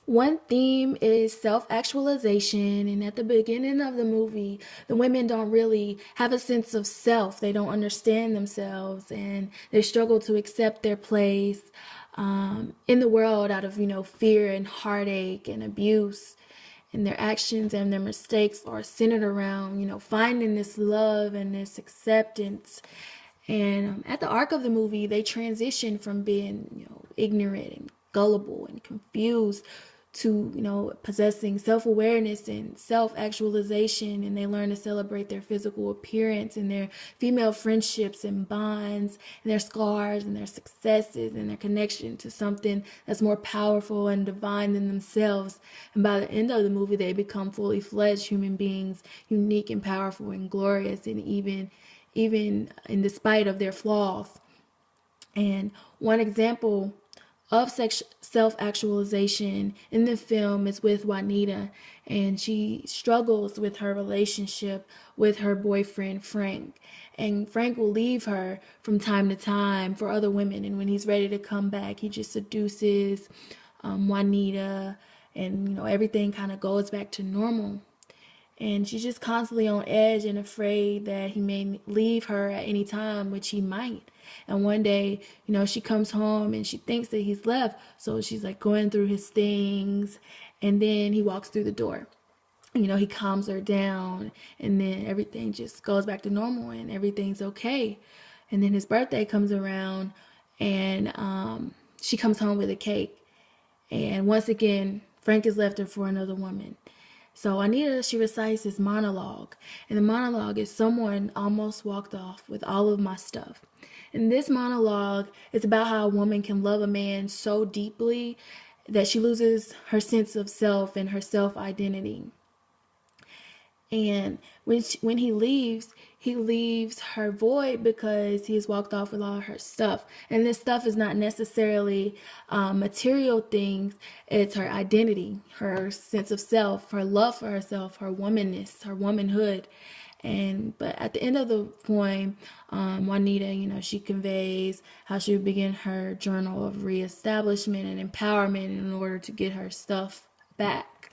One theme is self actualization, and at the beginning of the movie, the women don't really have a sense of self. They don't understand themselves, and they struggle to accept their place in the world out of, fear and heartache and abuse. And their actions and their mistakes are centered around, finding this love and this acceptance. And at the arc of the movie, they transition from being, ignorant and gullible and confused to, possessing self awareness and self actualization. And they learn to celebrate their physical appearance and their female friendships and bonds and their scars and their successes and their connection to something that's more powerful and divine than themselves. And by the end of the movie, they become fully fledged human beings, unique and powerful and glorious, and even in despite of their flaws. And one example of self actualization in the film is with Juanita, and she struggles with her relationship with her boyfriend Frank. And Frank will leave her from time to time for other women, and when he's ready to come back, he just seduces Juanita, and everything kind of goes back to normal. And she's just constantly on edge and afraid that he may leave her at any time, which he might. And one day, she comes home and she thinks that he's left, so she's like going through his things, and then he walks through the door. He calms her down, and then everything just goes back to normal and everything's okay. And then his birthday comes around, and she comes home with a cake, and once again Frank has left her for another woman. So Anita, she recites this monologue, and the monologue is, someone almost walked off with all of my stuff. And this monologue is about how a woman can love a man so deeply that she loses her sense of self and her self identity. And when he leaves her void because he has walked off with all her stuff. And this stuff is not necessarily material things. It's her identity, her sense of self, her love for herself, her womanness, her womanhood. And but at the end of the poem, Juanita, she conveys how she would begin her journal of reestablishment and empowerment in order to get her stuff back.